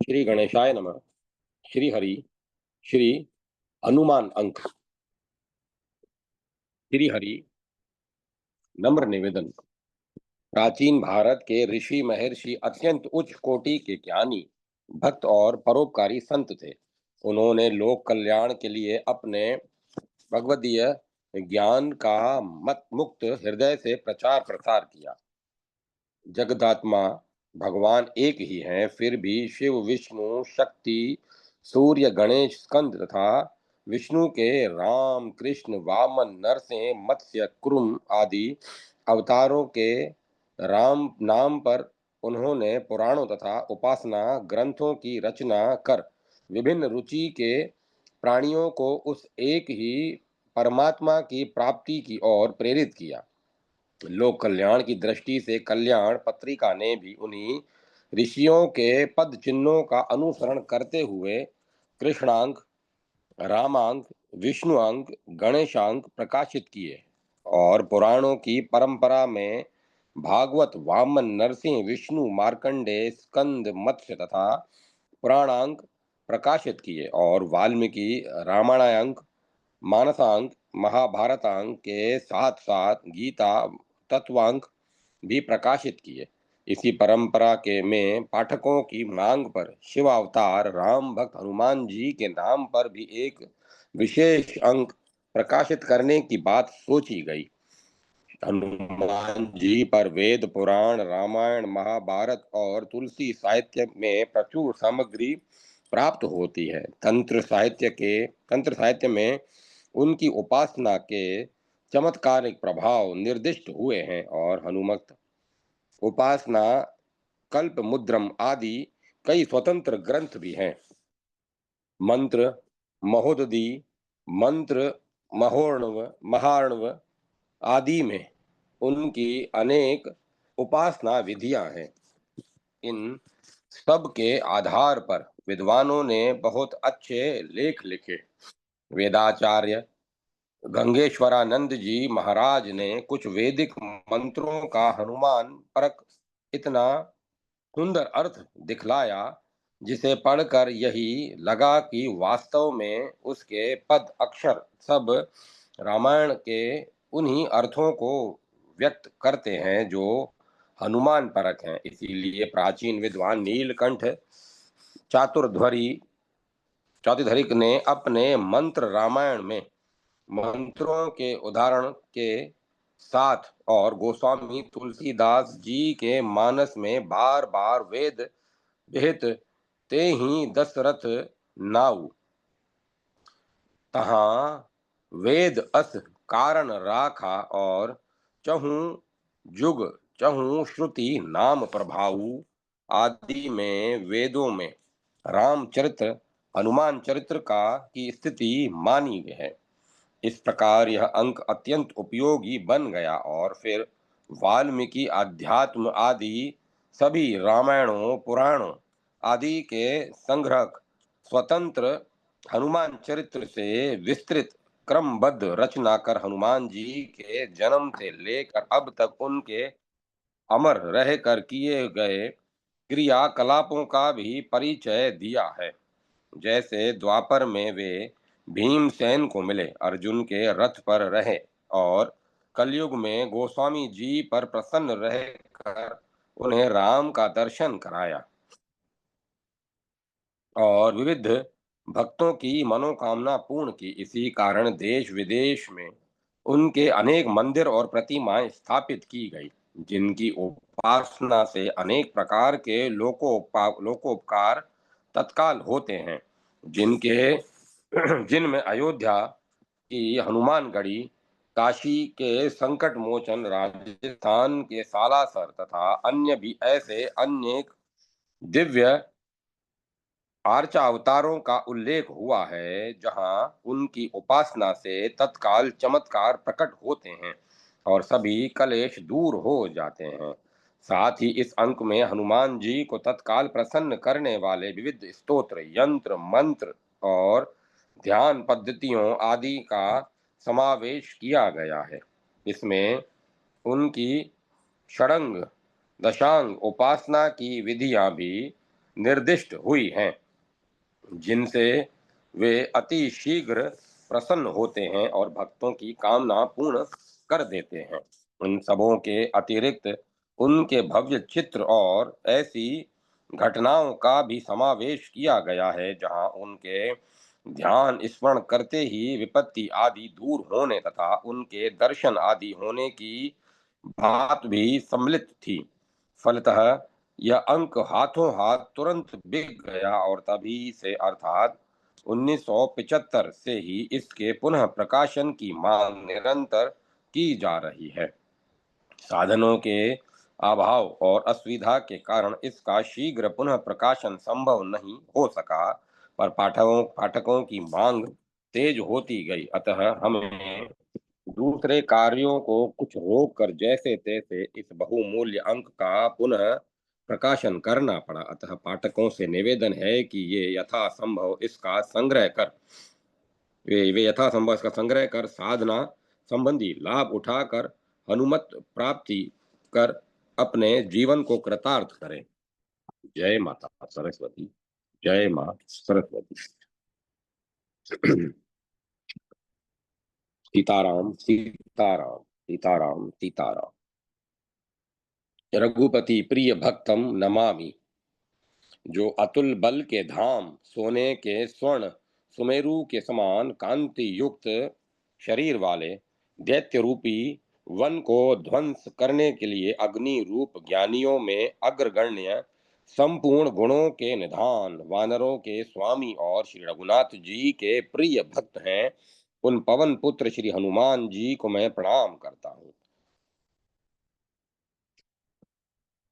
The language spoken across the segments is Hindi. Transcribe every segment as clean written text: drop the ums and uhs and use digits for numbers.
श्री गणेशाय नमः। श्री हरि। श्री हनुमान अंक। श्री हरि। नम्र निवेदन। प्राचीन भारत के ऋषि महर्षि अत्यंत उच्च कोटि के ज्ञानी, भक्त और परोपकारी संत थे। उन्होंने लोक कल्याण के लिए अपने भगवदीय ज्ञान का मत मुक्त हृदय से प्रचार प्रसार किया। जगदात्मा भगवान एक ही हैं, फिर भी शिव, विष्णु, शक्ति, सूर्य, गणेश, स्कंद तथा विष्णु के राम, कृष्ण, वामन, नरसिंह, मत्स्य, कुर्म आदि अवतारों के राम नाम पर उन्होंने पुराणों तथा उपासना ग्रंथों की रचना कर विभिन्न रुचि के प्राणियों को उस एक ही परमात्मा की प्राप्ति की ओर प्रेरित किया। लोक कल्याण की दृष्टि से कल्याण पत्रिका ने भी उन्हीं ऋषियों के पद चिन्हों का अनुसरण करते हुए कृष्णांक, रामांक, विष्णुअंक, गणेशांक प्रकाशित किए और पुराणों की परंपरा में भागवत, वामन, नरसिंह, विष्णु, मार्कंडेय, स्कंद, मत्स्य तथा पुराणांक प्रकाशित किए और वाल्मीकि रामायणांक, मानसांक, महाभारतांक के साथ साथ गीता तत्वांक भी प्रकाशित किए। इसी परंपरा के में पाठकों की मांग पर शिवावतार राम भक्त हनुमान जी के नाम पर भी एक विशेष अंक प्रकाशित करने की बात सोची गई। हनुमान जी पर वेद, पुराण, रामायण, महाभारत और तुलसी साहित्य में प्रचुर सामग्री प्राप्त होती है। तंत्र साहित्य में उनकी उपासना के चमत्कारिक प्रभाव निर्दिष्ट हुए हैं और हनुमत उपासना, कल्प मुद्रम आदि कई स्वतंत्र ग्रंथ भी हैं। मंत्र महोदधि, मंत्र महोर्णव, महार्णव आदि में उनकी अनेक उपासना विधियां हैं। इन सब के आधार पर विद्वानों ने बहुत अच्छे लेख लिखे। वेदाचार्य गंगेश्वरानंद जी महाराज ने कुछ वैदिक मंत्रों का हनुमान परक इतना सुंदर अर्थ दिखलाया, जिसे पढ़कर यही लगा कि वास्तव में उसके पद अक्षर सब रामायण के उन्हीं अर्थों को व्यक्त करते हैं जो हनुमान परक हैं। इसीलिए प्राचीन विद्वान नीलकंठ चातुर्ध्वरी चातुर्धरिक ने अपने मंत्र रामायण में मंत्रों के उदाहरण के साथ और गोस्वामी तुलसीदास जी के मानस में बार बार वेद विहित ते ही दशरथ नाउ तहाँ वेद अस कारण राखा और चहु जुग चहु श्रुति नाम प्रभाऊ आदि में वेदों में रामचरित्र, हनुमान चरित्र का की स्थिति मानी गई है। इस प्रकार यह अंक अत्यंत उपयोगी बन गया और फिर वाल्मीकि अध्यात्म आदि सभी रामायणों, पुराणों आदि के संग्रह स्वतंत्र हनुमान चरित्र से विस्तृत क्रमबद्ध रचना कर हनुमान जी के जन्म से लेकर अब तक उनके अमर रहकर किए गए क्रियाकलापों का भी परिचय दिया है। जैसे द्वापर में वे भीमसेन को मिले, अर्जुन के रथ पर रहे और कलयुग में गोस्वामी जी पर प्रसन्न रहकर उन्हें राम का दर्शन कराया और विविध भक्तों की मनोकामना पूर्ण की। इसी कारण देश विदेश में उनके अनेक मंदिर और प्रतिमाएं स्थापित की गई, जिनकी उपासना से अनेक प्रकार के लोकोपकार तत्काल होते हैं। जिनके जिनमें अयोध्या की हनुमानगढ़ी, काशी के संकट मोचन, राजस्थान के सालासर तथा अन्य भी ऐसे अनेक दिव्य आर्चा अवतारों का उल्लेख हुआ है, जहां उनकी उपासना से तत्काल चमत्कार प्रकट होते हैं और सभी कलेश दूर हो जाते हैं। साथ ही इस अंक में हनुमान जी को तत्काल प्रसन्न करने वाले विविध स्तोत्र, यंत्र, मंत्र और ध्यान पद्धतियों आदि का समावेश किया गया है। इसमें उनकी षडंग दशांग उपासना की विधियां भी निर्दिष्ट हुई हैं, जिनसे वे अति शीघ्र प्रसन्न होते हैं और भक्तों की कामना पूर्ण कर देते हैं। उन सबों के अतिरिक्त उनके भव्य चित्र और ऐसी घटनाओं का भी समावेश किया गया है जहां उनके ध्यान स्मरण करते ही विपत्ति आदि दूर होने तथा उनके दर्शन आदि होने की बात भी सम्मिलित थी। फलतः यह अंक हाथों हाथ तुरंत बिक गया और तभी से अर्थात 1975 से ही इसके पुनः प्रकाशन की मांग निरंतर की जा रही है। साधनों के अभाव और असुविधा के कारण इसका शीघ्र पुनः प्रकाशन संभव नहीं हो सका, पर पाठकों की मांग तेज होती गई, अतः हमें दूसरे कार्यों को कुछ रोक कर जैसे तैसे इस बहुमूल्य अंक का पुनः प्रकाशन करना पड़ा। अतः पाठकों से निवेदन है कि ये यथासंभव इसका संग्रह कर वे यथासंभव इसका संग्रह कर साधना संबंधी लाभ उठाकर हनुमत प्राप्ति कर अपने जीवन को कृतार्थ करें। जय माता सरस्वती। जय मां सरस्वती। सीताराम सीताराम सीताराम सीताराम। रघुपति प्रिय भक्तम नमामि। जो अतुल बल के धाम सोने के स्वर्ण सुमेरु के समान कांति युक्त शरीर वाले दैत्य रूपी वन को ध्वंस करने के लिए अग्नि रूप ज्ञानियों में अग्रगण्य संपूर्ण गुणों के निधान वानरों के स्वामी और श्री रघुनाथ जी के प्रिय भक्त हैं, उन पवन पुत्र श्री हनुमान जी को मैं प्रणाम करता हूँ।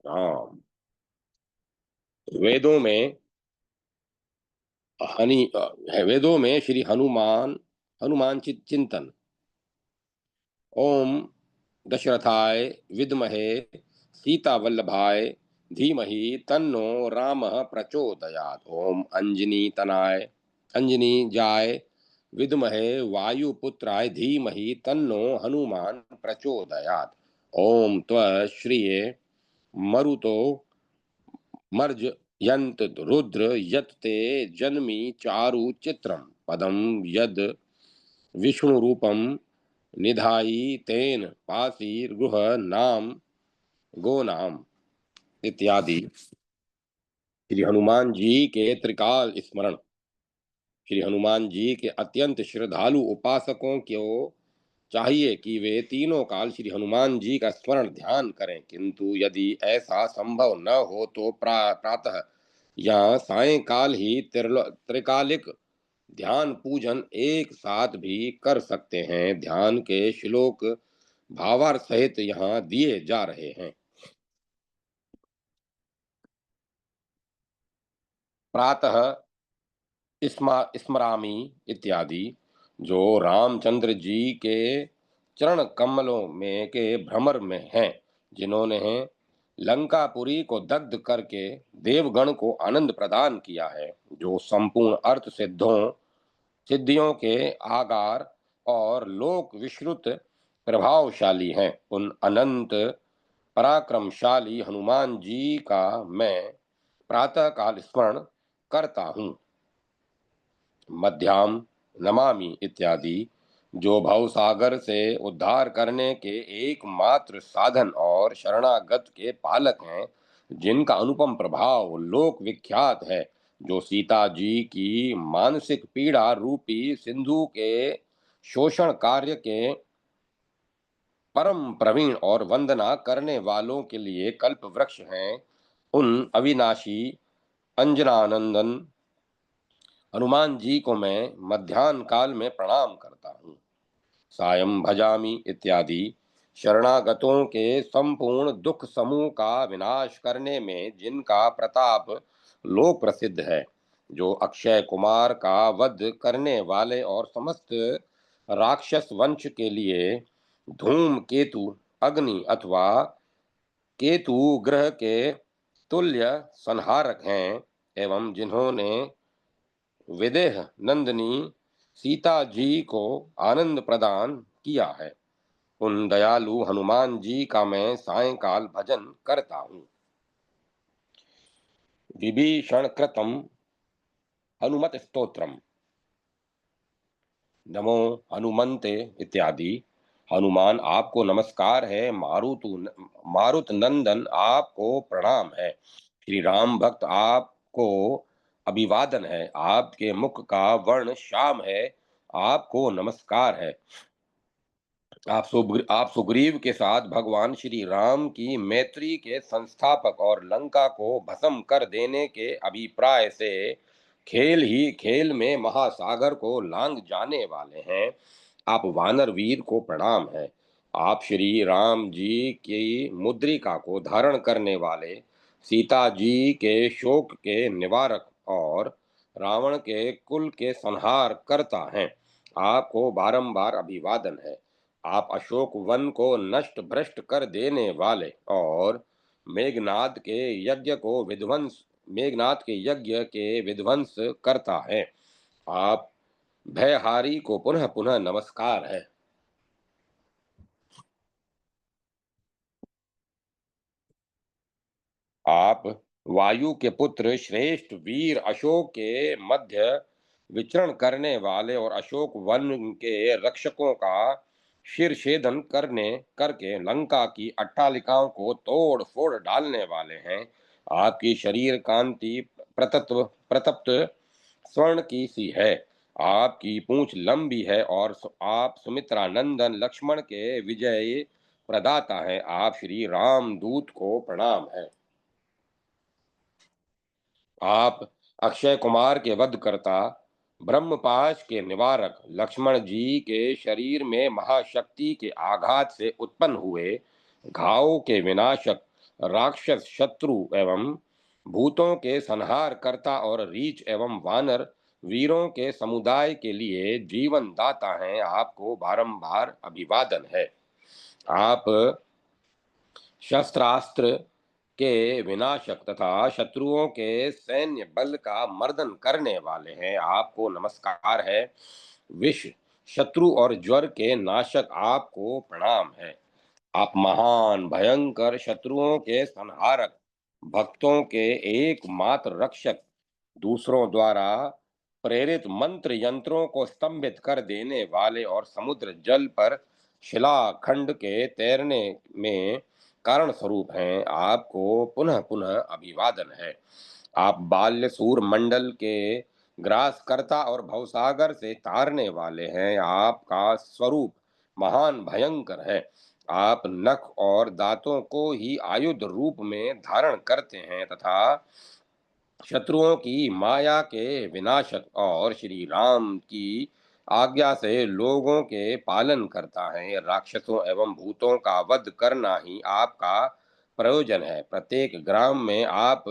राम। वेदों में वेदों में श्री हनुमान चिंतन। ओम दशरथाय विद्महे सीता वल्लभाय धीमहि तन्नो रामः प्रचोदयात्। ओम अंजनी जाय विद्महे वायुपुत्राय धीमहि तन्नो हनुमान प्रचोदयात्। ओम त्वश्रिये मरुतो मर्ज यंत रुद्र यत ते जन्मी चारु चित्रम पदम यद विष्णु रूपम निधाई तेन पासीर गुह नाम गो नाम इत्यादि श्री हनुमान जी के त्रिकाल स्मरण। श्री हनुमान जी के अत्यंत श्रद्धालु उपासकों को चाहिए कि वे तीनों काल श्री हनुमान जी का स्मरण ध्यान करें, किंतु यदि ऐसा संभव न हो तो प्रातः या सायंकाल ही त्रिकालिक ध्यान पूजन एक साथ भी कर सकते हैं। ध्यान के श्लोक भावार्थ सहित यहाँ दिए जा रहे हैं। प्रातः स्मरामि इत्यादि जो रामचंद्र जी के चरण कमलों में के भ्रमर में हैं, जिन्होंने लंकापुरी को दग्ध करके देवगण को आनंद प्रदान किया है, जो संपूर्ण अर्थ सिद्धियों के आगार और लोक विश्रुत प्रभावशाली हैं, उन अनंत पराक्रमशाली हनुमान जी का मैं प्रातः काल स्मरण करता हूँ। मध्याम नमामि इत्यादि जो भवसागर से उद्धार करने के एकमात्र साधन और शरणागत के पालक हैं, जिनका अनुपम प्रभाव लोक विख्यात है, जो सीता जी की मानसिक पीड़ा रूपी सिंधु के शोषण कार्य के परम प्रवीण और वंदना करने वालों के लिए कल्प वृक्ष हैं, उन अविनाशी अंजनानंदन हनुमान जी को मैं मध्यान्ह काल में प्रणाम करता हूँ। सायं भजामि इत्यादि शरणागतों के संपूर्ण दुख समूह का विनाश करने में जिनका प्रताप लोक प्रसिद्ध है, जो अक्षय कुमार का वध करने वाले और समस्त राक्षस वंश के लिए धूम केतु अग्नि अथवा केतु ग्रह के तुल्य संहारक हैं, एवं जिन्होंने विदेह नंदिनी सीता जी को आनंद प्रदान किया है, उन दयालु हनुमान जी का मैं सायंकाल भजन करता हूँ। विभीषण कृतम हनुमत स्तोत्रम, नमो हनुमन्ते इत्यादि। हनुमान आपको नमस्कार है, मारुत नंदन आपको प्रणाम है, श्री राम भक्त आपको अभिवादन है, आपके मुख का वर्ण श्याम है, आपको नमस्कार है। आप सुग्रीव के साथ भगवान श्री राम की मैत्री के संस्थापक और लंका को भस्म कर देने के अभिप्राय से खेल ही खेल में महासागर को लांग जाने वाले हैं। आप वानर वीर को प्रणाम है। आप श्री राम जी की मुद्रिका को धारण करने वाले, सीता जी के शोक के निवारक और रावण के कुल के संहार करता हैं। आपको बारंबार अभिवादन है। आप अशोक वन को नष्ट भ्रष्ट कर देने वाले और मेघनाद के यज्ञ के विध्वंस करता है। आप भयहारी को पुनः पुनः नमस्कार है। आप वायु के पुत्र श्रेष्ठ वीर अशोक के मध्य विचरण करने वाले और अशोक वन के रक्षकों का शिरछेदन करने करके लंका की अट्टालिकाओं को तोड़ फोड़ डालने वाले हैं। आपकी शरीर कांति प्रतप्त स्वर्ण की सी है। आपकी पूंछ लंबी है और आप सुमित्रा नंदन लक्ष्मण के विजय प्रदाता हैं। आप श्री राम दूत को प्रणाम है। आप अक्षय कुमार के वध करता, ब्रह्मपाश के निवारक, लक्ष्मण जी के शरीर में महाशक्ति के आघात से उत्पन्न हुए घावों के विनाशक, राक्षस शत्रु एवं भूतों के संहार करता और रीछ एवं वानर वीरों के समुदाय के लिए जीवन दाता हैं। आपको बारंबार अभिवादन है। आप शस्त्रास्त्र के विनाशक तथा शत्रुओं के सैन्य बल का मर्दन करने वाले हैं। आपको नमस्कार है। विष, शत्रु और ज्वर के नाशक आपको प्रणाम है। आप महान भयंकर शत्रुओं के संहारक, भक्तों के एकमात्र रक्षक, दूसरों द्वारा प्रेरित मंत्र यंत्रों को स्तंभित कर देने वाले और समुद्र जल पर शिलाखंड के तैरने में कारण स्वरूप हैं। आपको पुनः पुनः अभिवादन है। आप बाल्य सूर मंडल के ग्रासकर्ता और भवसागर से तारने वाले हैं। आपका स्वरूप महान भयंकर है। आप नख और दांतों को ही आयुध रूप में धारण करते हैं तथा शत्रुओं की माया के विनाशक और श्री राम की आज्ञा से लोगों के पालन करता है। राक्षसों एवं भूतों का वध करना ही आपका प्रयोजन है। प्रत्येक ग्राम में आप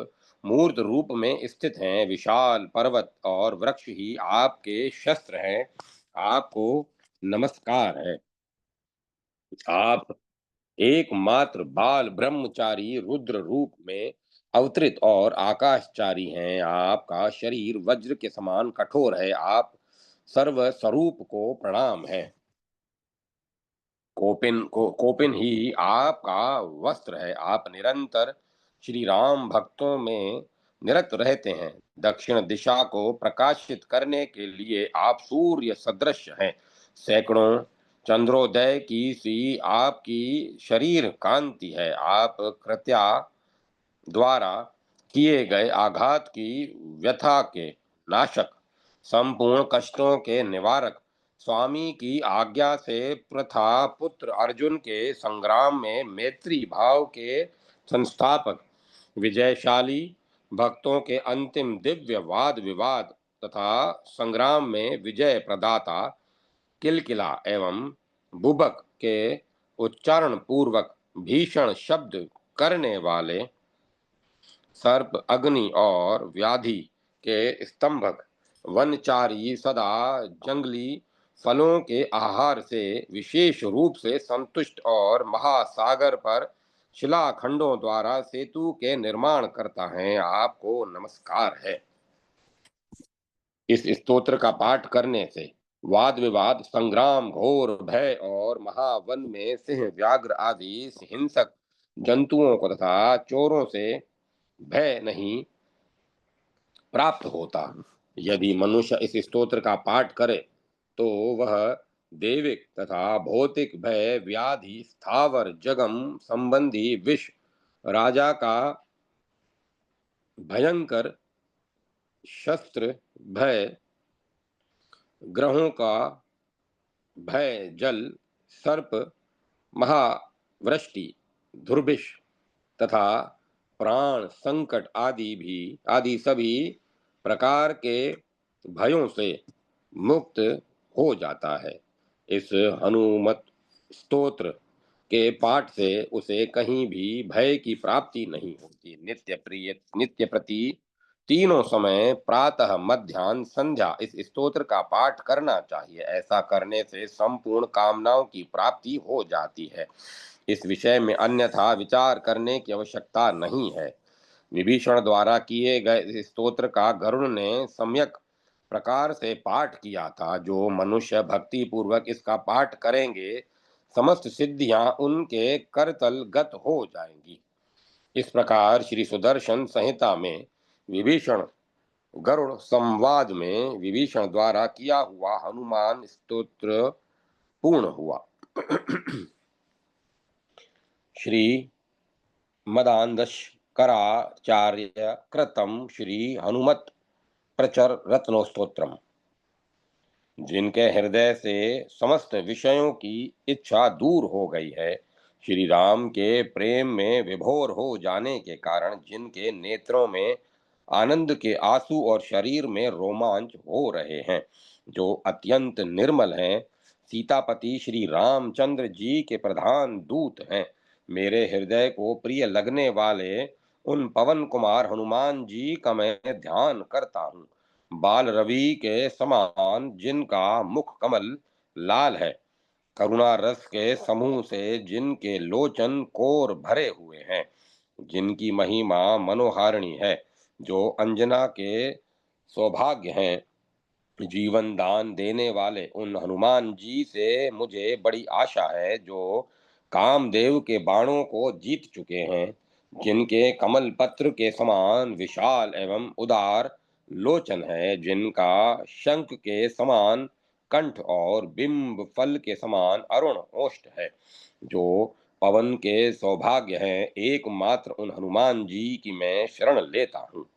मूर्त रूप में स्थित हैं। विशाल पर्वत और वृक्ष ही आपके शस्त्र हैं। आपको नमस्कार है। आप एकमात्र बाल ब्रह्मचारी रुद्र रूप में अवतरित और आकाशचारी हैं। आपका शरीर वज्र के समान कठोर है। आप सर्व स्वरूप को प्रणाम है। कोपिन ही आपका वस्त्र है। आप निरंतर श्री राम भक्तों में निरत रहते हैं। दक्षिण दिशा को प्रकाशित करने के लिए आप सूर्य सदृश हैं। सैकड़ों चंद्रोदय की सी आपकी शरीर कांति है। आप कृत्या द्वारा किए गए आघात की व्यथा के नाशक, संपूर्ण कष्टों के निवारक, स्वामी की आज्ञा से प्रथा पुत्र अर्जुन के संग्राम में मैत्री भाव के संस्थापक, विजयशाली भक्तों के अंतिम दिव्य वाद विवाद तथा संग्राम में विजय प्रदाता, किलकिला एवं बुबक के उच्चारण पूर्वक भीषण शब्द करने वाले, सर्प अग्नि और व्याधि के स्तंभक, वनचारी सदा जंगली फलों के आहार से विशेष रूप से संतुष्ट और महासागर पर शिलाखंडों द्वारा सेतु के निर्माण करता है। आपको नमस्कार है। इस स्तोत्र का पाठ करने से वाद विवाद, संग्राम, घोर भय और महावन में सिंह, व्याघ्र आदि हिंसक जंतुओं को तथा चोरों से भय नहीं प्राप्त होता। यदि मनुष्य इस स्तोत्र का पाठ करे तो वह दैविक तथा भौतिक भय, व्याधि, स्थावर जगम संबंधी विष, राजा का भयंकर शस्त्र भय, ग्रहों का भय, जल, सर्प, महावृष्टि, दुर्भिक्ष तथा प्राण संकट आदि सभी प्रकार के भयों से मुक्त हो जाता है। इस हनुमत स्तोत्र के पाठ से उसे कहीं भी भय की प्राप्ति नहीं होती। नित्य प्रति तीनों समय प्रातः, मध्याह्न, संध्या इस स्तोत्र का पाठ करना चाहिए। ऐसा करने से संपूर्ण कामनाओं की प्राप्ति हो जाती है। इस विषय में अन्यथा विचार करने की आवश्यकता नहीं है। विभीषण द्वारा किए गए इस स्तोत्र का गरुड़ ने सम्यक प्रकार से पाठ किया था। जो मनुष्य भक्ति पूर्वक इसका पाठ करेंगे, समस्त सिद्धियां उनके करतल गत हो जाएंगी। इस प्रकार श्री सुदर्शन संहिता में विभीषण गरुड़ संवाद में विभीषण द्वारा किया हुआ हनुमान स्तोत्र पूर्ण हुआ। श्री मदान्धशंकराचार्य कृतं श्री हनुमत प्रचर रत्नोस्तोत्रम। जिनके हृदय से समस्त विषयों की इच्छा दूर हो गई है, श्री राम के प्रेम में विभोर हो जाने के कारण जिनके नेत्रों में आनंद के आंसू और शरीर में रोमांच हो रहे हैं, जो अत्यंत निर्मल हैं, सीतापति श्री रामचंद्र जी के प्रधान दूत हैं, मेरे हृदय को प्रिय लगने वाले उन पवन कुमार हनुमान जी का मैं ध्यान करता हूँ। बाल रवि के समान जिनका मुख कमल लाल है, करुणा रस के समूह से जिनके लोचन कोर भरे हुए हैं, जिनकी महिमा मनोहारिणी है, जो अंजना के सौभाग्य हैं, जीवन दान देने वाले उन हनुमान जी से मुझे बड़ी आशा है, जो कामदेव के बाणों को जीत चुके हैं, जिनके कमल पत्र के समान विशाल एवं उदार लोचन है, जिनका शंख के समान कंठ और बिंब फल के समान अरुण ओष्ठ है, जो पवन के सौभाग्य हैं, एकमात्र उन हनुमान जी की मैं शरण लेता हूँ।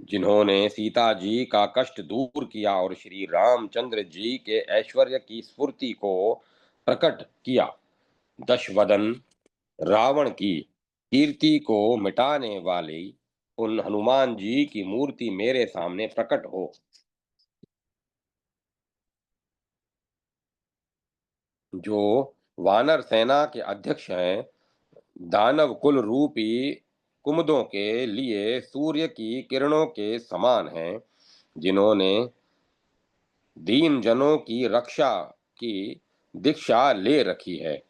जिन्होंने सीता जी का कष्ट दूर किया और श्री रामचंद्र जी के ऐश्वर्य की स्फूर्ति को प्रकट किया। दशवदन रावण की कीर्ति को मिटाने वाली उन हनुमान जी की मूर्ति मेरे सामने प्रकट हो। जो वानर सेना के अध्यक्ष हैं, दानव कुल रूपी कुमुदों के लिए सूर्य की किरणों के समान हैं, जिन्होंने दीन जनों की रक्षा की दीक्षा ले रखी है।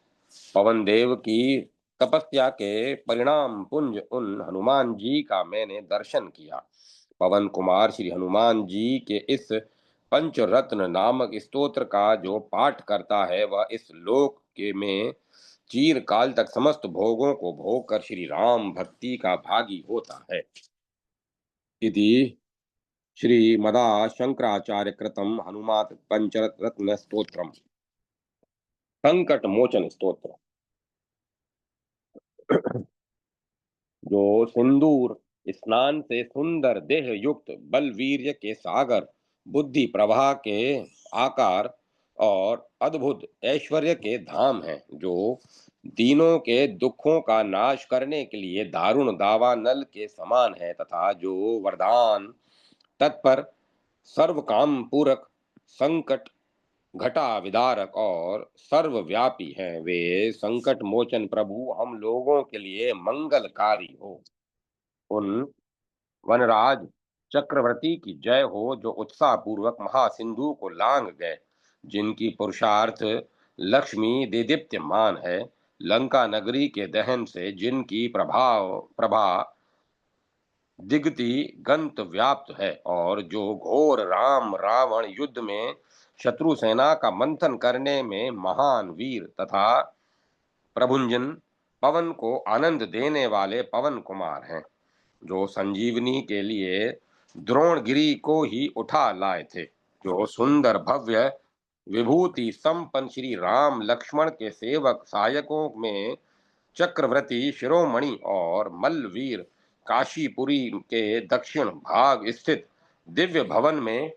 पवन देव की तपस्या के परिणाम पुंज उन हनुमान जी का मैंने दर्शन किया। पवन कुमार श्री हनुमान जी के इस पंचरत्न नामक स्तोत्र का जो पाठ करता है, वह इस लोक के में चीर काल तक समस्त भोगों को भोग कर श्री राम भक्ति का भागी होता है। इति श्री मदा शंकराचार्य कृतम हनुमात पंचरत्न स्तोत्रम संकट मोचन स्तोत्र। जो सिंदूर स्नान से सुंदर देह युक्त बलवीर्य के सागर, बुद्धि प्रवाह के आकार और अद्भुत ऐश्वर्य के धाम हैं, जो दीनों के दुखों का नाश करने के लिए दारुण दावानल के समान है, तथा जो वरदान तत्पर, सर्व काम पूरक, संकट घटा विदारक और सर्वव्यापी हैं, वे संकट मोचन प्रभु हम लोगों के लिए मंगलकारी हो। उन वनराज चक्रवर्ती की जय हो, जो उत्साह पूर्वक महासिंधु को लांग गए, जिनकी पुरुषार्थ लक्ष्मी देदीप्यमान है, लंका नगरी के दहन से जिनकी प्रभा दिगति गंत व्याप्त है, और जो घोर राम रावण युद्ध में शत्रु सेना का मंथन करने में महान वीर तथा प्रभुंजन पवन को आनंद देने वाले पवन कुमार हैं। जो संजीवनी के लिए द्रोणगिरी को ही उठा लाए थे। जो सुंदर भव्य विभूति संपन्न श्री राम लक्ष्मण के सेवक सहायकों में चक्रवर्ती शिरोमणि और मल्लवीर काशीपुरी के दक्षिण भाग स्थित दिव्य भवन में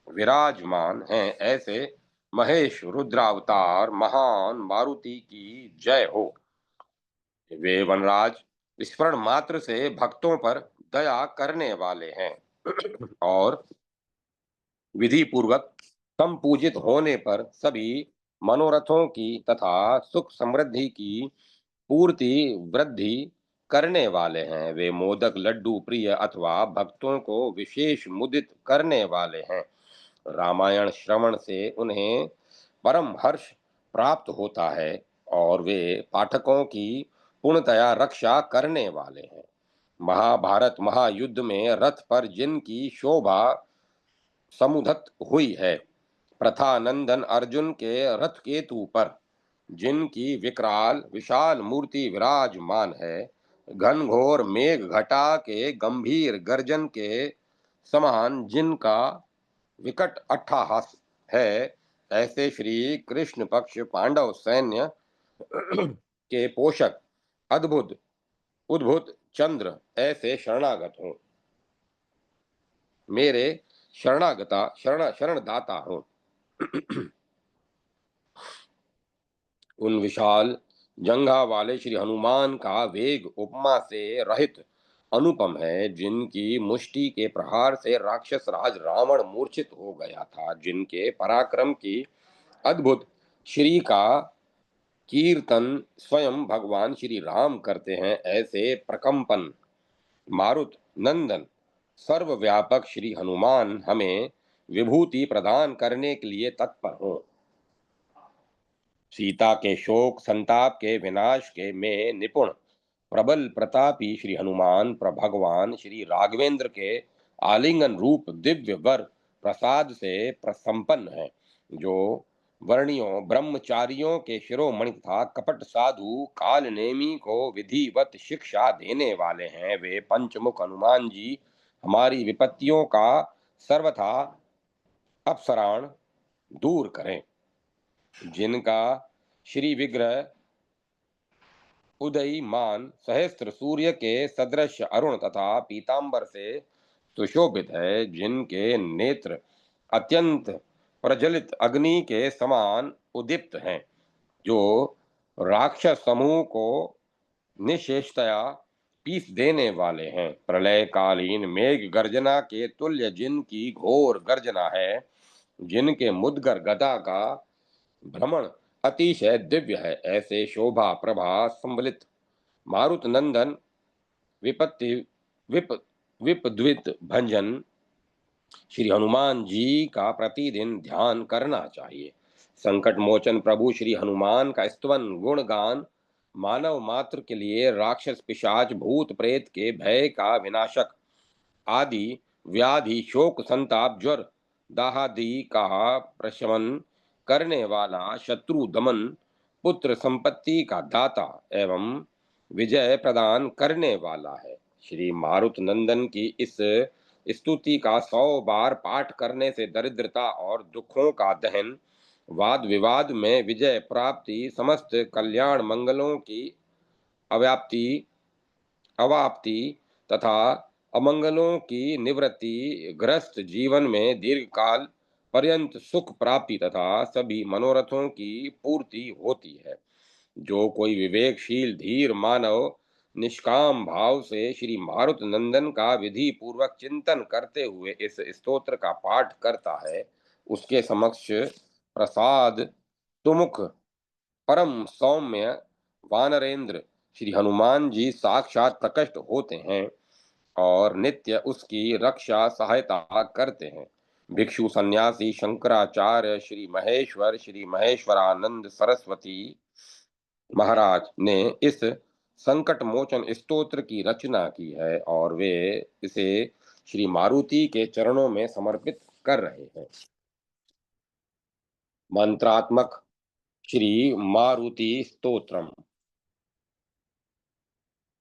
विराजमान हैं। ऐसे महेश रुद्रावतार महान मारुति की जय हो। वे वनराज स्मरण मात्र से भक्तों पर दया करने वाले हैं और विधि पूर्वक संपूजित होने पर सभी मनोरथों की तथा सुख समृद्धि की पूर्ति वृद्धि करने वाले हैं। वे मोदक लड्डू प्रिय अथवा भक्तों को विशेष मुदित करने वाले हैं। रामायण श्रवण से उन्हें परम हर्ष प्राप्त होता है और वे पाठकों की पूर्णतया रक्षा करने वाले हैं। महाभारत महायुद्ध में रथ पर जिनकी शोभा समुद्धत हुई है, प्रथानंदन अर्जुन के रथ केतु पर जिनकी विकराल विशाल मूर्ति विराजमान है, घनघोर मेघ घटा के गंभीर गर्जन के समान जिनका विकट अट्टहास है, ऐसे श्री कृष्ण पक्ष पांडव सैन्य के पोषक अद्भुत उद्भुत चंद्र ऐसे शरणागत हों। मेरे शरणदाता हों। उन विशाल जंघा वाले श्री हनुमान का वेग उपमा से रहित अनुपम है, जिनकी मुष्टि के प्रहार से राक्षस राज रावण मूर्छित हो गया था। जिनके पराक्रम की अद्भुत श्री का कीर्तन स्वयं भगवान श्री राम करते हैं, ऐसे प्रकंपन मारुत नंदन सर्वव्यापक श्री हनुमान हमें विभूति प्रदान करने के लिए तत्पर हो। सीता के शोक संताप के विनाश के में निपुण प्रबल प्रतापी श्री हनुमान भगवान श्री राघवेंद्र के आलिंगन रूप दिव्य वर प्रसाद से प्रसंपन्न है। जो वर्णियों ब्रह्मचारियों के शिरोमणि तथा कपट साधु काल नेमी को विधिवत शिक्षा देने वाले हैं। वे पंचमुख हनुमान जी हमारी विपत्तियों का सर्वथा अपसरण दूर करें। जिनका श्री विग्रह उदयमान सहस्त्र सूर्य के सदृश अरुण तथा पीतांबर से सुशोभित है, जिनके नेत्र अत्यंत प्रज्वलित अग्नि के समान उदीप्त हैं, जो राक्षस समूह को निशेषतया पीस देने वाले हैं। प्रलय कालीन मेघ गर्जना के तुल्य जिनकी घोर गर्जना है, जिनके मुद्गर गदा का भ्रमण अतिशय दिव्य है, ऐसे शोभा प्रभा संबलित मारुत नंदन विपत्ति विप विपद्वित भंजन श्री हनुमान जी का प्रतिदिन ध्यान करना चाहिए। संकट मोचन प्रभु श्री हनुमान का स्तवन गुणगान मानव मात्र के लिए राक्षस पिशाच भूत प्रेत के भय का विनाशक आदि व्याधि शोक संताप ज्वर दाहादि का प्रशमन करने वाला शत्रु दमन पुत्र संपत्ति का दाता एवं विजय प्रदान करने वाला है। श्री मारुत नंदन की इस स्तुति का 100 बार पाठ करने से दरिद्रता और दुखों का दहन वाद विवाद में विजय प्राप्ति समस्त कल्याण मंगलों की अव्याप्ति अवाप्ति तथा अमंगलों की निवृत्ति ग्रस्त जीवन में दीर्घकाल पर्यंत सुख प्राप्ति तथा सभी मनोरथों की पूर्ति होती है। जो कोई विवेकशील धीर मानव निष्काम भाव से श्री मारुत नंदन का विधि पूर्वक चिंतन करते हुए इस स्तोत्र का पाठ करता है, उसके समक्ष प्रसाद तुमुख परम सौम्य वानरेंद्र श्री हनुमान जी साक्षात प्रकट होते हैं और नित्य उसकी रक्षा सहायता करते हैं। भिक्षु सन्यासी शंकराचार्य श्री महेश्वरानंद सरस्वती महाराज ने इस संकट मोचन स्तोत्र की रचना की है और वे इसे श्री मारुति के चरणों में समर्पित कर रहे हैं। मंत्रात्मक श्री मारुति स्तोत्रम।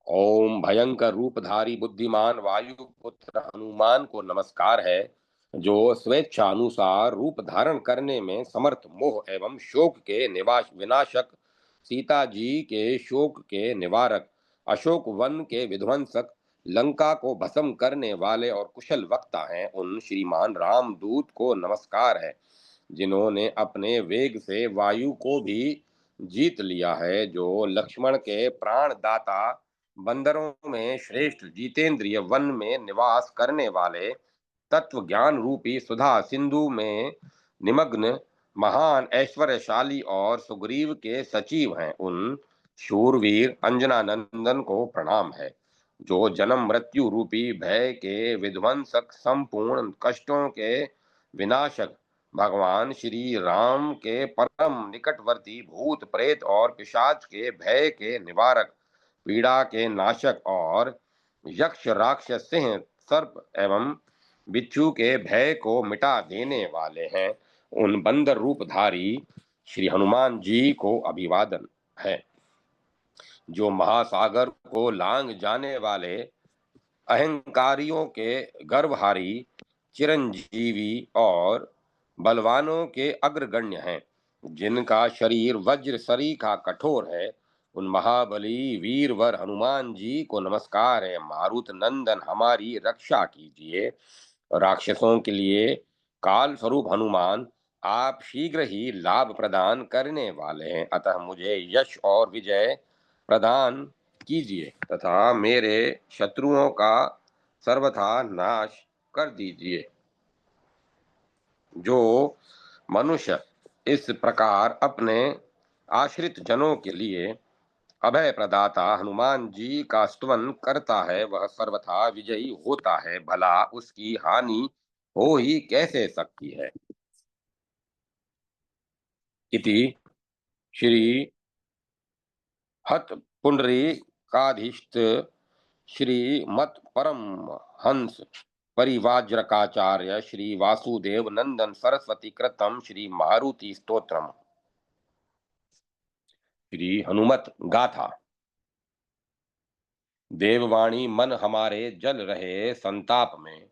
ओम भयंकर रूपधारी बुद्धिमान वायुपुत्र हनुमान को नमस्कार है, जो स्वेच्छानुसार रूप धारण करने में समर्थ मोह एवं शोक के निवास विनाशक, सीता जी के शोक के निवारक, अशोक वन के विध्वंसक, लंका को भस्म करने वाले और कुशल वक्ता हैं। उन श्रीमान रामदूत को नमस्कार है, जिन्होंने अपने वेग से वायु को भी जीत लिया है, जो लक्ष्मण के प्राणदाता, बंदरों में श्रेष्ठ, जितेंद्रिय, वन में निवास करने वाले, तत्व ज्ञान रूपी सुधा सिंधु में निमग्न, महान ऐश्वर्यशाली और सुग्रीव के सचिव हैं। उन शूरवीर अंजना नंदन को प्रणाम है, जो जन्म मृत्यु रूपी भय के विध्वंसक, संपूर्ण कष्टों के विनाशक, भगवान श्री राम के परम निकटवर्ती, भूत प्रेत और पिशाच के भय के निवारक, पीड़ा के नाशक और यक्ष राक्षस सिंह सर्प एवं बिच्छू के भय को मिटा देने वाले हैं। उन बंदर रूपधारी श्री हनुमान जी को अभिवादन है, जो महासागर को लांग जाने वाले, अहंकारियों के गर्वहारी, चिरंजीवी और बलवानों के अग्रगण्य हैं, जिनका शरीर वज्र सरीखा कठोर है। उन महाबली वीरवर हनुमान जी को नमस्कार है। मारुत नंदन हमारी रक्षा कीजिए। राक्षसों के लिए काल स्वरूप हनुमान, आप शीघ्र ही लाभ प्रदान करने वाले हैं, अतः मुझे यश और विजय प्रदान कीजिए तथा मेरे शत्रुओं का सर्वथा नाश कर दीजिए। जो मनुष्य इस प्रकार अपने आश्रित जनों के लिए अभय प्रदाता हनुमान जी का स्तवन करता है, वह सर्वथा विजयी होता है। भला उसकी हानि हो ही कैसे सकती है। इति श्री हत पुंडरीकाधीष्ट श्रीमत् परम हंस परिवाज्रकाचार्य श्री वासुदेव नंदन सरस्वती कृतम श्री मारुति स्तोत्रम। श्री हनुमत गाथा। देववाणी मन हमारे जल रहे संताप में,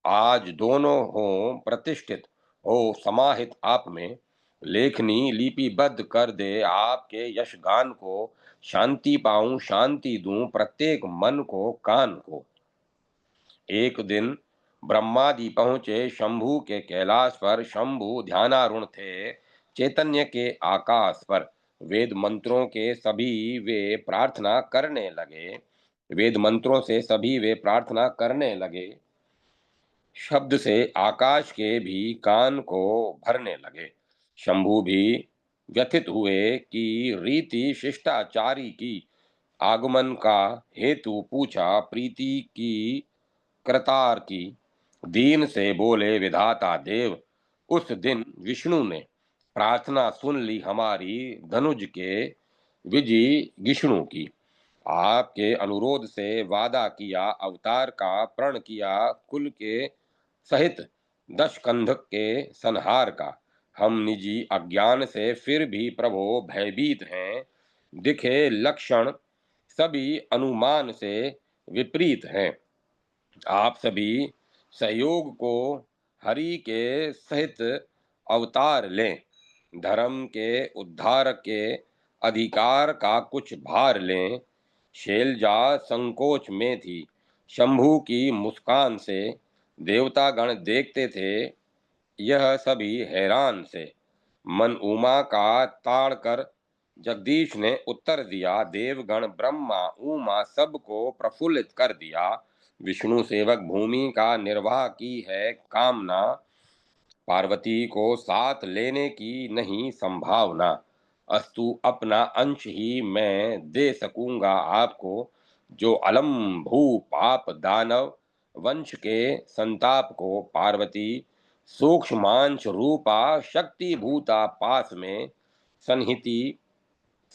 आज दोनों हो प्रतिष्ठित, हो समाहित आप में। लेखनी लिपिबद्ध कर दे आपके यश गान को, शांति पाऊं शांति दूं प्रत्येक मन को कान को। एक दिन ब्रह्मादि पहुंचे शंभु के कैलाश पर, शंभु ध्यानारूढ़ थे चैतन्य के आकाश पर। वेद मंत्रों के सभी वे प्रार्थना करने लगे, वेद मंत्रों से सभी वे प्रार्थना करने लगे, शब्द से आकाश के भी कान को भरने लगे। शंभु भी व्यथित हुए कि रीति शिष्टाचारी की, आगमन का हेतु पूछा, प्रीति की कृतार की। दीन से बोले विधाता देव, उस दिन विष्णु ने प्रार्थना सुन ली हमारी, धनुज के विजय विष्णु की। आपके अनुरोध से वादा किया, अवतार का प्रण किया, कुल के सहित दशकंधक के संहार का। हम निजी अज्ञान से फिर भी प्रभो भयभीत हैं, दिखे लक्षण सभी अनुमान से विपरीत हैं। आप सभी सहयोग को हरि के सहित अवतार लें, धर्म के उद्धार के अधिकार का कुछ भार लें। शैलजा संकोच में थी, शंभु की मुस्कान से देवतागण देखते थे यह सभी हैरान से। मन उमा का ताड़ कर जगदीश ने उत्तर दिया, देवगण ब्रह्मा उमा सबको प्रफुल्लित कर दिया। विष्णु सेवक भूमि का निर्वाह की है कामना, पार्वती को साथ लेने की नहीं संभावना। अस्तु अपना अंश ही मैं दे सकूंगा आपको, जो अलम भू पाप दानव वंश के संताप को, पार्वती सूक्ष्मांश रूपा शक्ति भूता पास में सन्हिति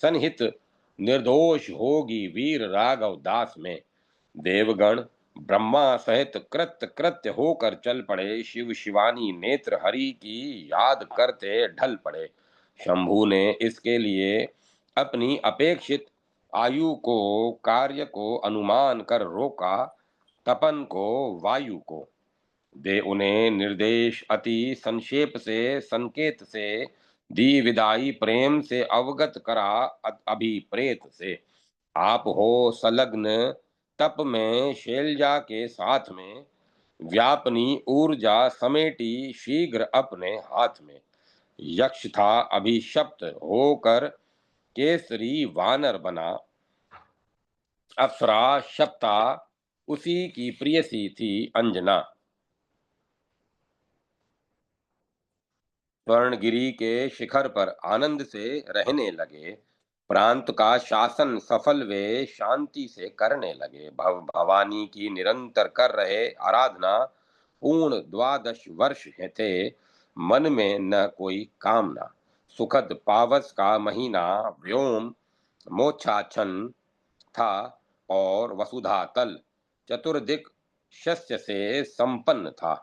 सन्हित निर्दोष होगी वीर राघव दास में। देवगण ब्रह्मा सहित कृत्य कृत्य होकर चल पड़े, शिव शिवानी नेत्र हरि की याद करते ढल पड़े। शंभु ने इसके लिए अपनी अपेक्षित आयु को कार्य को अनुमान कर रोका, तपन को वायु को। दे उन्हें निर्देश अति संक्षेप से संकेत से, दी विदाई प्रेम से अवगत करा अभिप्रेत से। आप हो संलग्न तप में शैलजा के साथ में, व्यापनी ऊर्जा समेटी शीघ्र अपने हाथ में। यक्ष था अभिशप्त होकर केसरी वानर बना, अप्सरा शप्ता उसी की प्रियसी थी अंजना। स्वर्णगिरी के शिखर पर आनंद से रहने लगे, प्रांत का शासन सफल वे शांति से करने लगे। भवानी की निरंतर कर रहे आराधना, पूर्ण 12 वर्ष थे, मन में न कोई कामना। सुखद पावस का महीना व्योम मोक्षाच्छन था, और वसुधा तल चतुर्दिक शस्य से संपन्न था।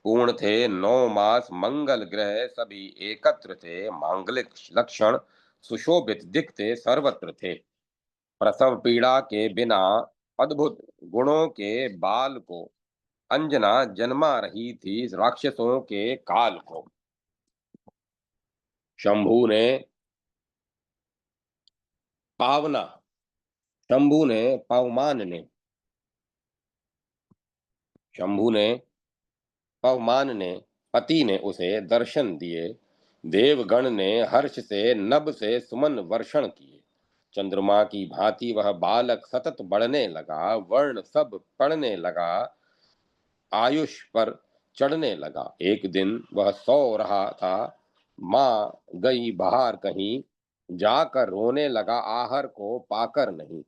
पूर्ण थे 9 मास, मंगल ग्रह सभी एकत्र थे, मांगलिक लक्षण सुशोभित दिखते सर्वत्र थे। प्रसव पीड़ा के बिना अद्भुत गुणों के बाल को, अंजना जन्मा रही थी राक्षसों के काल को। शंभू ने पावना शंभू ने पवमान ने शंभू ने पवमान ने पति ने उसे दर्शन दिए। देवगण ने हर्ष से नभ से सुमन वर्षण किए। चंद्रमा की भांति वह बालक सतत बढ़ने लगा, वर्ण सब पढ़ने लगा, आयुष पर चढ़ने लगा। एक दिन वह सो रहा था, माँ गई बाहर कहीं, जाकर रोने लगा आहर को पाकर नहीं।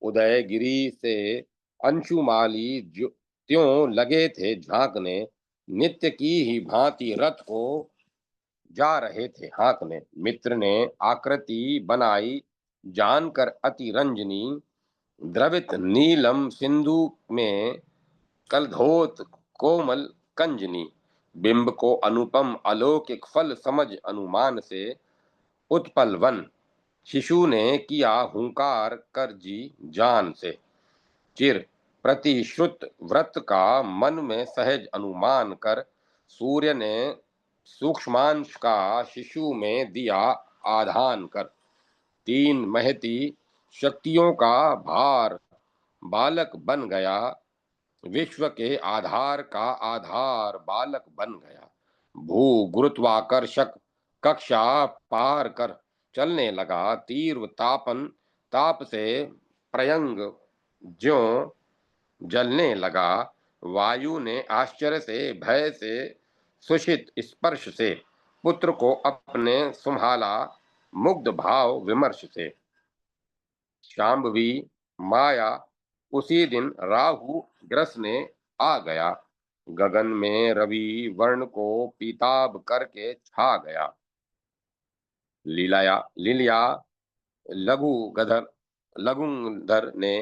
उदयगिरी से अंशुमाली त्यों लगे थे झांकने, नित्य की ही भांति रथ को जा रहे थे हाँकने। मित्र ने आकृति बनाई जानकर अति रंजनी, द्रवित नीलम सिंधु में कलधोत कोमल कंजनी। बिंब को अनुपम अलौकिक फल समझ अनुमान से, उत्पल वन शिशु ने किया हुंकार कर जी जान से। चिर प्रतिश्रुत व्रत का मन में सहज अनुमान कर, सूर्य ने सूक्ष्मांश का शिशु में दिया आधान कर। 3 महती शक्तियों का भार बालक बन गया, विश्व के आधार का आधार बालक बन गया। भू गुरुत्वाकर्षक कक्षा पार कर चलने लगा, तीव्र तापन ताप से प्रयंग ज्यों जलने लगा। वायु ने आश्चर्य से भय से सुषित स्पर्श से, पुत्र को अपने संभाला मुग्ध भाव विमर्श से। शांभवी माया उसी दिन राहु ग्रसने आ गया, गगन में रवि वर्ण को पीताभ करके छा गया। लीलिया लघुधर ने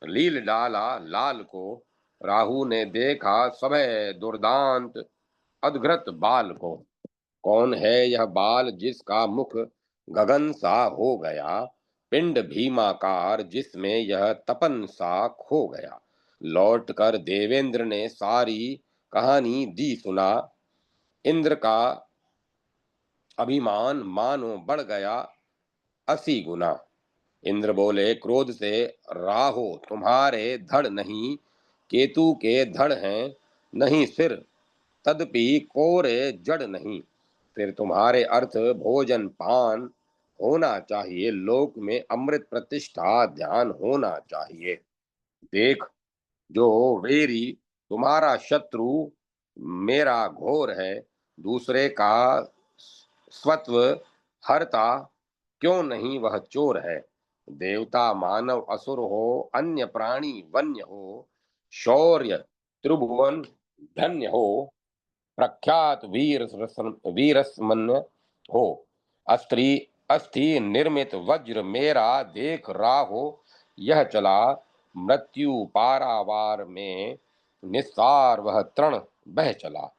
लील डाला लाल को, राहु ने देखा सभय दुर्दांत अद्घ्रत बाल को। कौन है यह बाल जिसका मुख गगन सा हो गया, पिंड भीमाकार जिसमें यह तपन सा खो गया। लौट कर देवेंद्र ने सारी कहानी दी सुना, इंद्र का अभिमान मानो बढ़ गया 80 गुना। इंद्र बोले क्रोध से, राहो तुम्हारे धड़ नहीं, केतु के धड़ हैं नहीं सिर, तदपि कोरे जड़ नहीं। फिर तुम्हारे अर्थ भोजन पान होना चाहिए, लोक में अमृत प्रतिष्ठा ध्यान होना चाहिए। देख जो वेरी तुम्हारा शत्रु मेरा घोर है, दूसरे का स्वत्व हरता क्यों नहीं वह चोर है। देवता मानव असुर हो, अन्य प्राणी वन्य हो, शौर्य त्रिभुवन धन्य हो, प्रख्यात वीरस्मन्य हो। अस्त्री अस्थि निर्मित वज्र मेरा देख राहो, यह चला मृत्यु पारावार में, निस्सार वह तृण बह चला।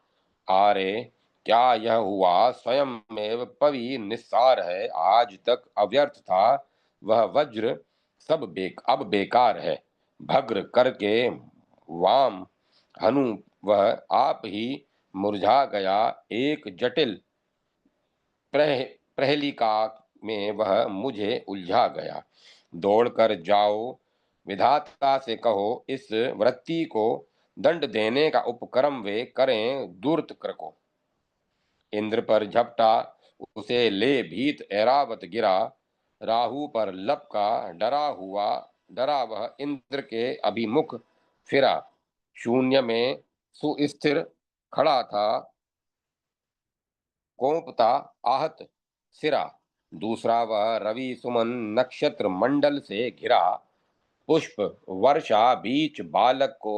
आरे क्या यह हुआ स्वयं में पवि निस्सार है, आज तक अव्यर्थ था वह वज्र अब बेकार है। भग्र करके वाम हनु वह आप ही मुरझा गया। एक जटिल प्रहेलिका में वह मुझे उलझा गया। दौड़कर जाओ, विधाता से कहो, इस वृत्ति को दंड देने का उपक्रम वे करें दूर्त को। इंद्र पर झपटा, उसे ले भीत ऐरावत गिरा। राहु पर लपका, डरा वह इंद्र के अभिमुख फिरा। शून्य में सुस्थिर खड़ा था, कोंपता आहत सिरा। दूसरा वह रवि सुमन नक्षत्र मंडल से घिरा। पुष्प वर्षा बीच बालक को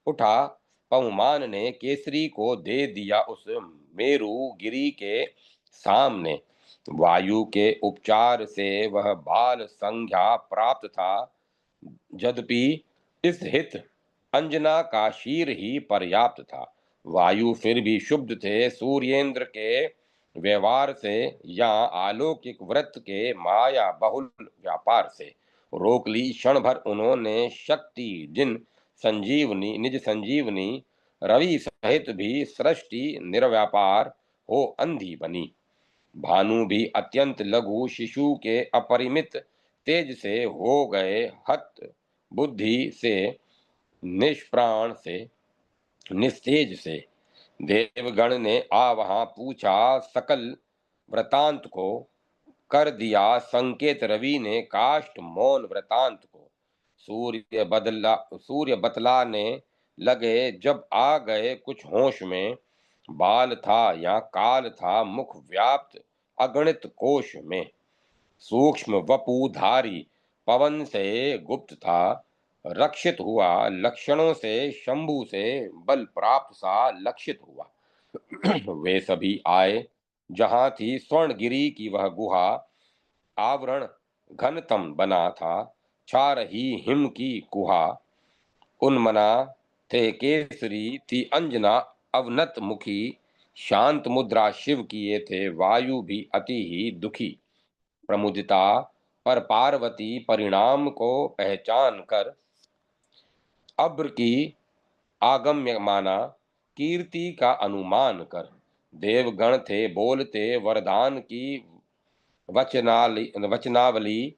उठा। पहुमान ने केसरी को दे दिया उस मेरु गिरी के सामने। वायु के उपचार से वह बाल संज्ञा प्राप्त था। यद्यपि इस हित अंजना का शीर ही पर्याप्त था। वायु फिर भी शुद्ध थे सूर्येंद्र के व्यवहार से या अलौकिक व्रत के माया बहुल व्यापार से। रोक ली क्षण भर उन्होंने शक्ति निज संजीवनी। रवि सहित भी सृष्टि निर्व्यापार हो अंधी बनी। भानु भी अत्यंत लघु शिशु के अपरिमित तेज से हो गए हत। बुद्धि से निष्प्राण से निस्तेज से। देवगण ने आ वहां पूछा सकल वृतांत को। कर दिया संकेत रवि ने काष्ठ मौन वृतांत को। सूर्य बतलाने लगे जब आ गए कुछ होश में। बाल था या काल था मुख व्याप्त अगणित कोश में। सूक्ष्म वपुधारी पवन से गुप्त था। रक्षित हुआ लक्षणों से शंभु से बल प्राप्त सा लक्षित हुआ। वे सभी आए जहां थी स्वर्णगिरी की वह गुहा। आवरण घनतम बना था, छा रही हिम की कुहा। उन्मना थे केसरी थी अंजना अवनत मुखी। शांत मुद्रा शिव किए थे वायु भी अति ही दुखी। प्रमुदिता पर पार्वती परिणाम को पहचान कर। अब्र की आगम्य माना, कीर्ति का अनुमान कर। देवगण थे बोलते वरदान की वचनावली।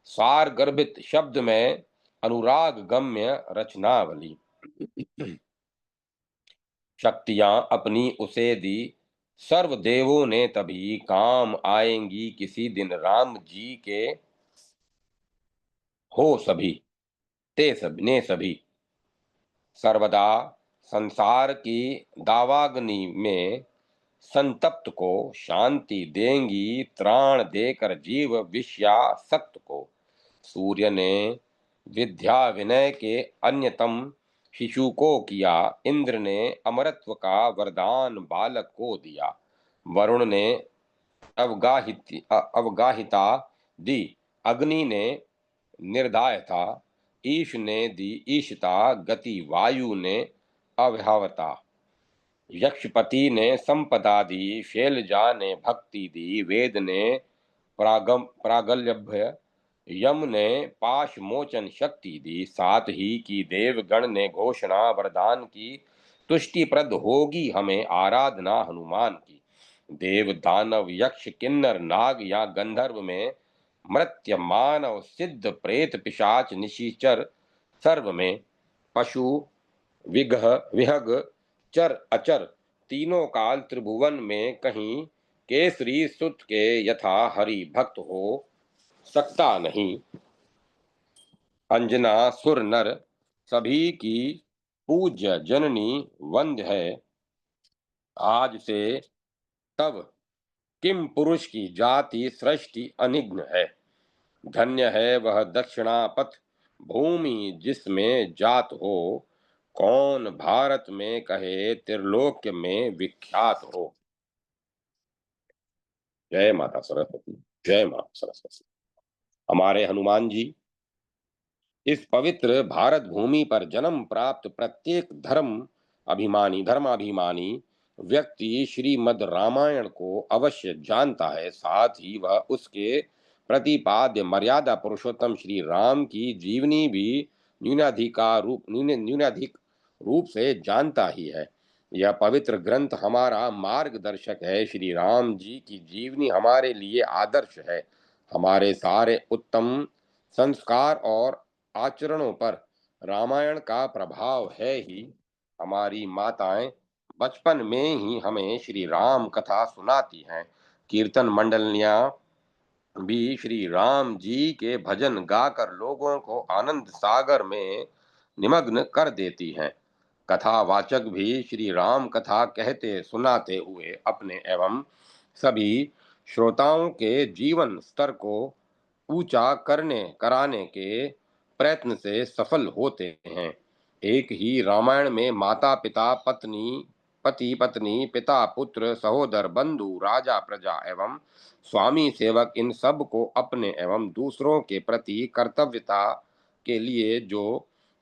सार गर्भित शब्द में अनुराग गम्य रचनावली। शक्तियां अपनी उसे दी सर्व देवों ने तभी। काम आएंगी किसी दिन राम जी के, हो सभी ते सब ने सभी। सर्वदा संसार की दावाग्नि में संतप्त को शांति देंगी त्राण देकर जीव विषयासक्त को। सूर्य ने विद्या विनय के अन्यतम शिशु को किया। इंद्र ने अमरत्व का वरदान बालक को दिया। वरुण ने अवगाहिता दी, अग्नि ने निर्दाय था। ईश ने दी ईशता गति, वायु ने अव्यवता। यक्षपति ने संपदा दी, शैलजा ने भक्ति दी। वेद ने प्रागल्भ्य, यम ने पाश मोचन शक्ति दी। साथ ही की देवगण ने घोषणा वरदान की। तुष्टिप्रद होगी हमें आराधना हनुमान की। देव दानव यक्ष किन्नर नाग या गंधर्व में, मृत्य मानव सिद्ध प्रेत पिशाच निशिचर सर्व में। पशु विहग चर अचर तीनों काल त्रिभुवन में कहीं। केसरी सुत के यथा हरि भक्त हो सकता नहीं। अंजना सुर नर सभी की पूज्य जननी वंद्य है। आज से तब किम पुरुष की जाति सृष्टि अनिग्न है। धन्य है वह दक्षिणापथ भूमि जिसमें जात हो। कौन भारत में कहे त्रिलोक्य में विख्यात हो। जय माता सरस्वती। जय माता सरस्वती। हमारे हनुमान जी इस पवित्र भारत भूमि पर जन्म प्राप्त प्रत्येक धर्माभिमानी व्यक्ति श्रीमद् रामायण को अवश्य जानता है। साथ ही वह उसके प्रतिपाद्य मर्यादा पुरुषोत्तम श्री राम की जीवनी भी न्यूनाधिक रूप से जानता ही है। यह पवित्र ग्रंथ हमारा मार्गदर्शक है। श्री राम जी की जीवनी हमारे लिए आदर्श है। हमारे सारे उत्तम संस्कार और आचरणों पर रामायण का प्रभाव है ही। हमारी माताएं बचपन में ही हमें श्री राम कथा सुनाती हैं। कीर्तन मंडलियां भी श्री राम जी के भजन गाकर लोगों को आनंद सागर में निमग्न कर देती हैं। कथावाचक भी श्री राम कथा कहते सुनाते हुए अपने एवं सभी श्रोताओं के जीवन स्तर को ऊंचा करने कराने के प्रयत्न से सफल होते हैं। एक ही रामायण में माता पिता पत्नी पति पत्नी पिता पुत्र सहोदर बंधु राजा प्रजा एवं स्वामी सेवक इन सब को अपने एवं दूसरों के प्रति कर्तव्यता के लिए जो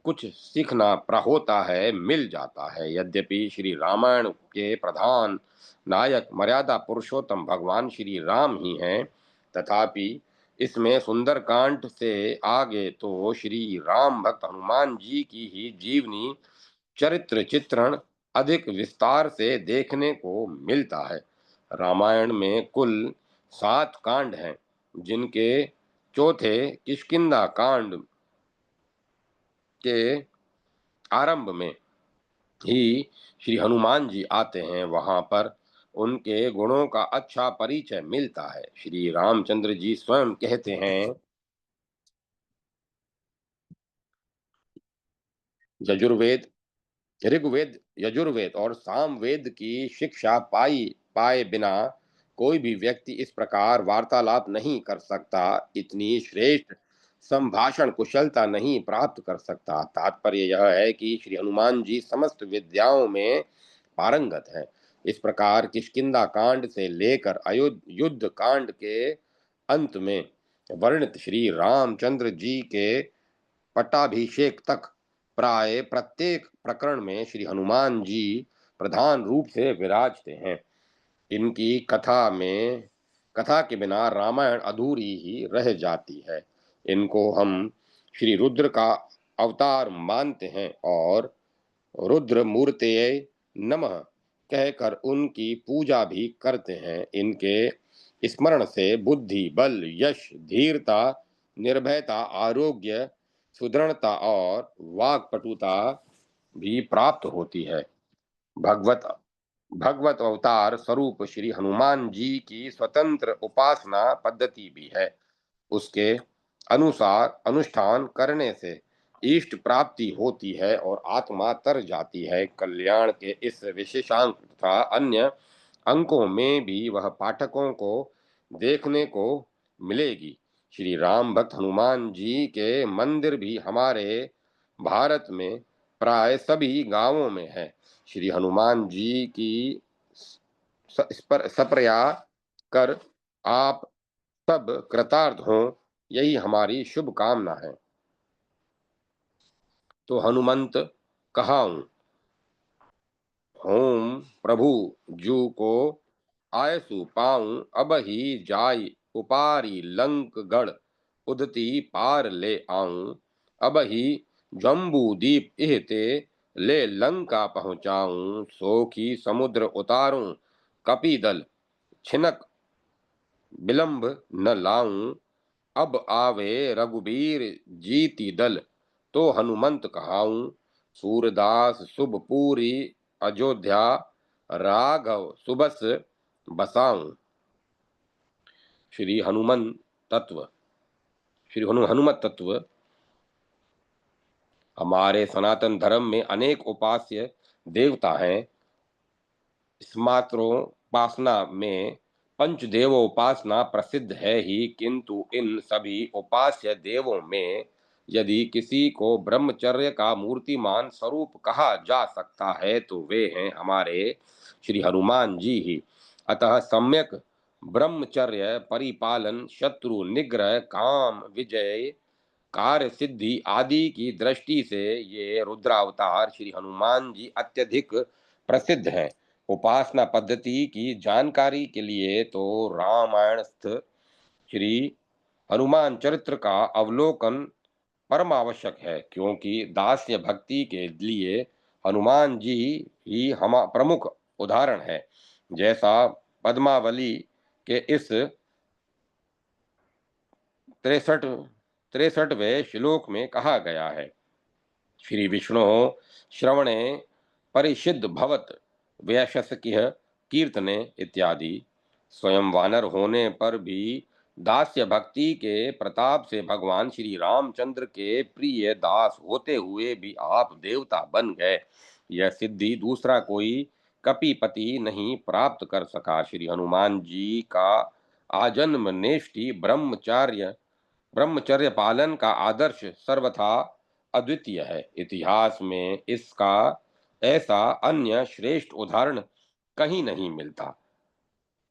कुछ सीखना होता है मिल जाता है। यद्यपि श्री रामायण के प्रधान नायक मर्यादा पुरुषोत्तम भगवान श्री राम ही हैं, तथापि इसमें सुंदरकांड से आगे तो श्री राम भक्त हनुमान जी की ही जीवनी चरित्र चित्रण अधिक विस्तार से देखने को मिलता है। रामायण में कुल 7 कांड हैं, जिनके चौथे किष्किंधा कांड के आरंभ में ही श्री हनुमान जी आते हैं। वहां पर उनके गुणों का अच्छा परिचय मिलता है। श्री रामचंद्र जी स्वयं कहते हैं, यजुर्वेद ऋग्वेद यजुर्वेद और सामवेद की शिक्षा पाए बिना कोई भी व्यक्ति इस प्रकार वार्तालाप नहीं कर सकता, इतनी श्रेष्ठ संभाषण कुशलता नहीं प्राप्त कर सकता। तात्पर्य यह है कि श्री हनुमान जी समस्त विद्याओं में पारंगत हैं। इस प्रकार किष्किंधा कांड से लेकर युद्ध कांड के अंत में वर्णित श्री रामचंद्र जी के पट्टाभिषेक तक प्राय प्रत्येक प्रकरण में श्री हनुमान जी प्रधान रूप से विराजते हैं। इनकी कथा के बिना रामायण अधूरी ही रह जाती है। इनको हम श्री रुद्र का अवतार मानते हैं और रुद्र मूर्ते नमः कहकर उनकी पूजा भी करते हैं। इनके स्मरण से बुद्धि बल यश धीरता निर्भयता आरोग्य सुदृढ़ता और वाक्पटुता भी प्राप्त होती है। भगवत भगवत अवतार स्वरूप श्री हनुमान जी की स्वतंत्र उपासना पद्धति भी है। उसके अनुसार अनुष्ठान करने से इष्ट प्राप्ति होती है और आत्मा तर जाती है। कल्याण के इस विशेषांक तथा अन्य अंकों में भी वह पाठकों को देखने को मिलेगी। श्री राम भक्त हनुमान जी के मंदिर भी हमारे भारत में प्राय सभी गांवों में है। श्री हनुमान जी की सप्रया कर आप सब कृतार्थ हों, यही हमारी शुभ कामना है। तो हनुमंत कहाऊं होम प्रभु जू को आयसु पाऊं अब ही जाय उपारी लंक गढ़ उदती पार ले आऊं अब ही जम्बू दीप इहते ले लंका पहुंचाऊं सोखी समुद्र उतारूं कपिदल छिनक विलंब न लाऊं अब आवे रघुबीर जीति दल तो हनुमंत कहाऊं सूरदास शुभपूरी अयोध्या राघव सुबस बसाऊं। श्री हनुमन तत्व श्री हनुमत तत्व हमारे सनातन धर्म में अनेक उपास्य देवता हैं। स्मात्रोपासना में पंचदेवोपासना प्रसिद्ध है ही, किंतु इन सभी उपास्य देवों में यदि किसी को ब्रह्मचर्य का मूर्तिमान स्वरूप कहा जा सकता है तो वे हैं हमारे श्री हनुमान जी ही। अतः सम्यक ब्रह्मचर्य परिपालन शत्रु निग्रह काम विजय कार्य सिद्धि आदि की दृष्टि से ये रुद्रावतार श्री हनुमान जी अत्यधिक प्रसिद्ध हैं। उपासना पद्धति की जानकारी के लिए तो रामायणस्थ श्री हनुमान चरित्र का अवलोकन परम आवश्यक है, क्योंकि दास्य भक्ति के लिए हनुमान जी ही हम प्रमुख उदाहरण है। जैसा पद्मावली के इस 63 63वें श्लोक में कहा गया है, श्री विष्णु श्रवणे परिषिद्ध भवत वयशस्किह कीर्तने इत्यादि। स्वयं वानर होने पर भी दास्य भक्ति के प्रताप से भगवान श्री रामचंद्र के प्रिय दास होते हुए भी आप देवता बन गए। यह सिद्धि दूसरा कोई कपिपति नहीं प्राप्त कर सका। श्री हनुमान जी का आजन्म नेष्टि ब्रह्मचर्य पालन का आदर्श सर्वथा अद्वितीय है। इतिहास में इसका ऐसा अन्य श्रेष्ठ उदाहरण कहीं नहीं मिलता।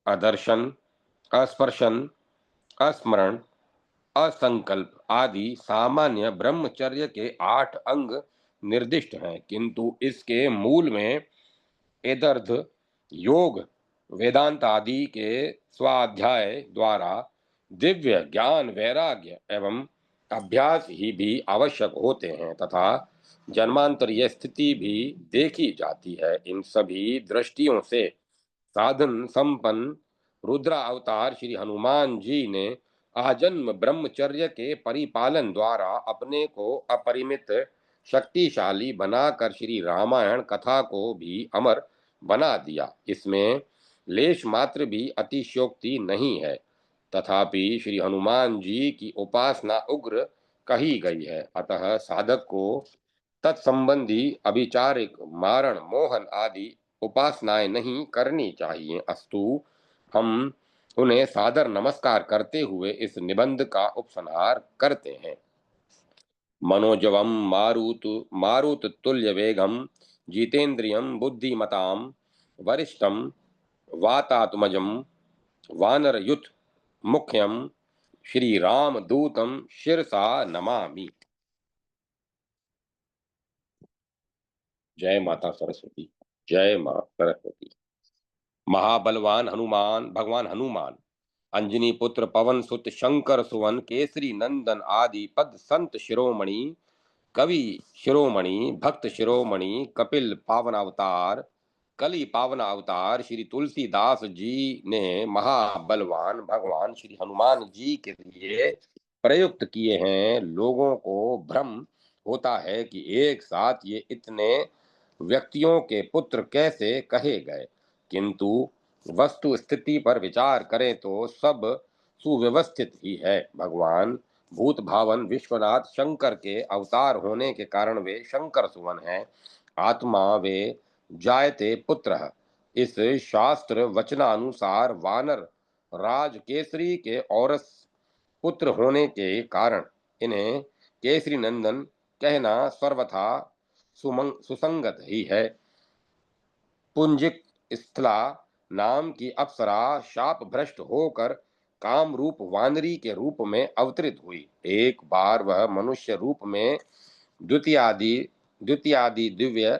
अदर्शन, अस्पर्शन, अस्मरण, असंकल्प आदि सामान्य ब्रह्मचर्य के 8 अंग निर्दिष्ट हैं, किंतु इसके मूल में एदर्थ, योग, वेदांत आदि के स्वाध्याय द्वारा दिव्य ज्ञान, वैराग्य एवं अभ्यास ही भी आवश्यक होते हैं तथा जन्मांतरीय स्थिति भी देखी जाती है। इन सभी दृष्टियों से साधन संपन्न रुद्रा अवतार श्री हनुमान जी ने आजन्म ब्रह्मचर्य के परिपालन द्वारा अपने को अपरिमित शक्तिशाली बनाकर श्री रामायण कथा को भी अमर बना दिया। इसमें लेश मात्र भी अतिशयोक्ति नहीं है। तथापि श्री हनुमान जी की उपासना उग्र कही गई है, अतः साधक को तत्संबंधी अभिचारिक, मारण, मोहन आदि उपासनाएं नहीं करनी चाहिए। अस्तु, हम उन्हें सादर नमस्कार करते हुए इस निबंध का उपसंहार करते हैं। मनोजवम मारुत तुल्य वेगम जितेन्द्रियम बुद्धिमताम वरिष्ठम वातात्मजम वानरयुत मुख्यम श्री राम दूतम शिरसा नमामि। जय माता सरस्वती। जय मां सरस्वती। महाबलवान हनुमान भगवान हनुमान, अंजनी पुत्र पवन सुत शंकर सुवन केसरी नंदन आदि पद संत शिरोमणि, कवि शिरोमणि, भक्त शिरोमणि, कपिल पावन अवतार, कली पावन अवतार श्री तुलसीदास जी ने महाबलवान भगवान श्री हनुमान जी के लिए प्रयुक्त किए हैं। लोगों को भ्रम होता है कि एक साथ ये इतने व्यक्तियों के पुत्र कैसे कहे गए, किंतु वस्तु स्थिति पर विचार करें तो सब सुव्यवस्थित ही है। भगवान भूत भावन विश्वनाथ शंकर के अवतार होने के कारण वे शंकर सुवन हैं। आत्मा वे जायते पुत्र। इस शास्त्र वचनानुसार वानर राज केसरी के औरस पुत्र होने के कारण इन्हें केसरी नंदन कहना सर्वथा सुसंगत ही है। पुंजिक स्थला नाम की अप्सरा शाप भ्रष्ट होकर काम रूप वानरी के रूप में अवतरित हुई। एक बार वह मनुष्य रूप में द्वितीयादि दिव्य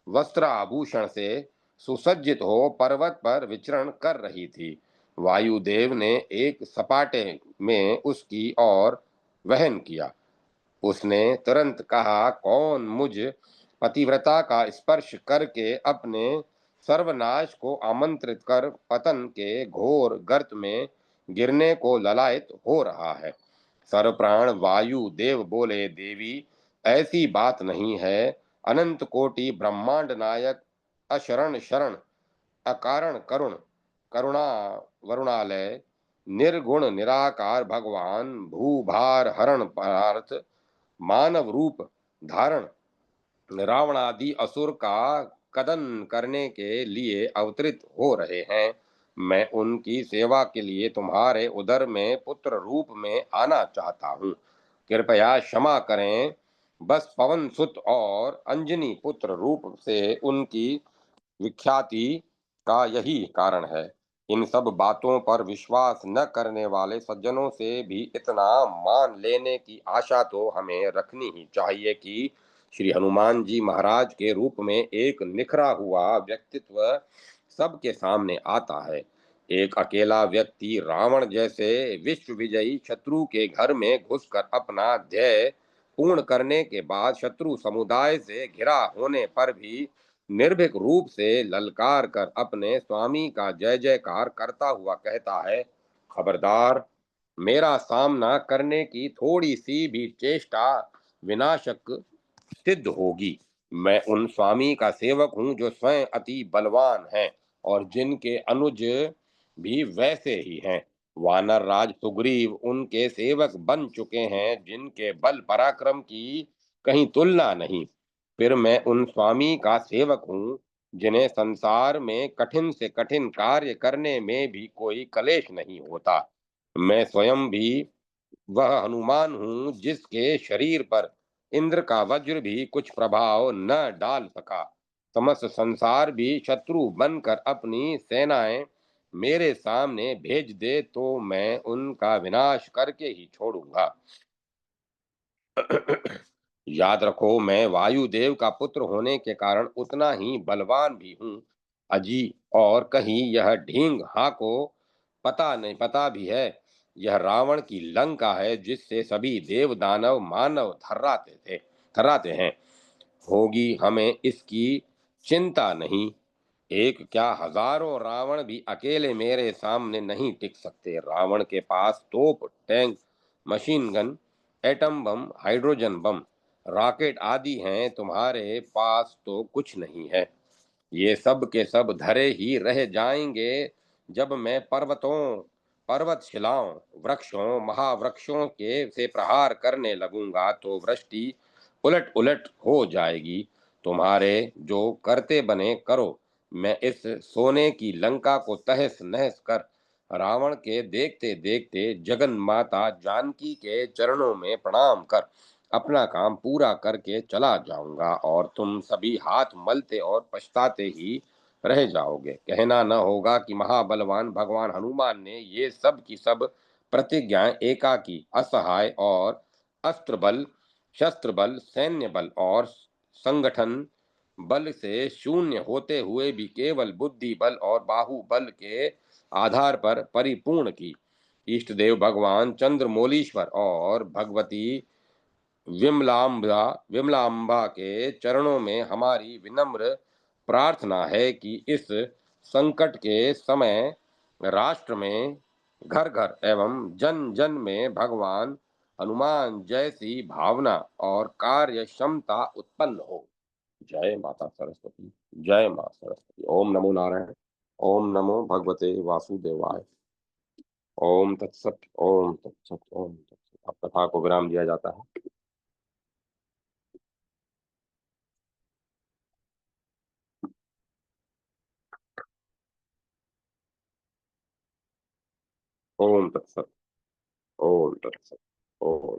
वस्त्र आभूषण से सुसज्जित हो पर्वत पर विचरण कर रही थी। वायुदेव ने एक सपाटे में उसकी ओर वहन किया। उसने तुरंत कहा, कौन मुझ पतिव्रता का स्पर्श करके अपने सर्वनाश को आमंत्रित कर पतन के घोर गर्त में गिरने को ललायत हो रहा है। सर्वप्राण वायु देव बोले, देवी ऐसी बात नहीं है। अनंत कोटि ब्रह्मांड नायक, अशरण शरण, अकारण करुण, करुणा वरुणालय, निर्गुण निराकार भगवान भूभार हरण परार्थ मानव रूप धारण रावणादि असुर का कदन करने के लिए अवतरित हो रहे हैं। मैं उनकी सेवा के लिए तुम्हारे उदर में पुत्र रूप में आना चाहता हूँ। कृपया क्षमा करें। बस पवन सुत और अंजनी पुत्र रूप से उनकी विख्याति का यही कारण है। इन सब बातों पर विश्वास न करने वाले सज्जनों से भी इतना मान लेने की आशा तो हमें रखनी ही चाहिए कि श्री हनुमान जी महाराज के रूप में एक निखरा हुआ व्यक्तित्व सबके सामने आता है। एक अकेला व्यक्ति रावण जैसे विश्व विजयी शत्रु के घर में घुसकर अपना ध्येय पूर्ण करने के बाद शत्रु समुदाय से घिरा होने पर भी निर्भीक रूप से ललकार कर अपने स्वामी का जय जयकार करता हुआ कहता है, खबरदार, मेरा सामना करने की थोड़ी सी भी चेष्टा विनाशक सिद्ध होगी। मैं उन स्वामी का सेवक हूँ जो स्वयं अति बलवान हैं और जिनके अनुज भी वैसे ही हैं। वानर राज सुग्रीव उनके सेवक बन चुके हैं जिनके बल पराक्रम की कहीं तुलना नहीं। फिर मैं उन स्वामी का सेवक हूँ जिन्हें संसार में कठिन से कठिन कार्य करने में भी कोई कलेश नहीं होता। मैं स्वयं भी वह हनुमान हूँ जिसके शरीर पर इंद्र का वज्र भी कुछ प्रभाव न डाल सका। समस्त संसार भी शत्रु बनकर अपनी सेनाएं मेरे सामने भेज दे तो मैं उनका विनाश करके ही छोड़ूंगा। याद रखो, मैं वायुदेव का पुत्र होने के कारण उतना ही बलवान भी हूँ। अजी, और कहीं यह ढींग हाँ को पता भी है, यह रावण की लंका है जिससे सभी देव दानव मानव थर्राते हैं। होगी हमें इसकी चिंता नहीं। एक क्या हजारों रावण भी अकेले मेरे सामने नहीं टिक सकते। रावण के पास तोप, tank, machine gun, atom bomb, hydrogen bomb, rocket आदि हैं, तुम्हारे पास तो कुछ नहीं है। ये सब के सब धरे ही रह जाएंगे जब मैं पर्वत शिलाओं, वृक्षों, महावृक्षों के से प्रहार करने लगूंगा तो वृष्टि उलट उलट हो जाएगी। तुम्हारे जो करते बने करो। मैं इस सोने की लंका को तहस नहस कर रावण के देखते देखते जगन माता जानकी के चरणों में प्रणाम कर अपना काम पूरा करके चला जाऊंगा और तुम सभी हाथ मलते और पछताते ही रह जाओगे। कहना न होगा कि महाबलवान भगवान हनुमान ने ये सब की सब प्रतिज्ञाएं एकाकी, असहाय और अस्त्र बल, शस्त्र बल, सैन्य बल और संगठन बल से शून्य होते हुए भी केवल बुद्धि बल और बाहुबल के आधार पर परिपूर्ण की। इष्ट देव भगवान चंद्रमौलीश्वर और भगवती विमलाम्बा के चरणों में हमारी विनम्र प्रार्थना है कि इस संकट के समय राष्ट्र में घर घर एवं जन जन में भगवान हनुमान जैसी भावना और कार्य क्षमता उत्पन्न हो। जय माता सरस्वती। जय मां सरस्वती। ओम नमो नारायण। ओम नमो भगवते वासुदेवाय। ओम तत्सत। ओम तत्सत। ओम तत्सत। अब कथा को विराम दिया जाता है। ओम तत्सत। ओम तत्सत। ओम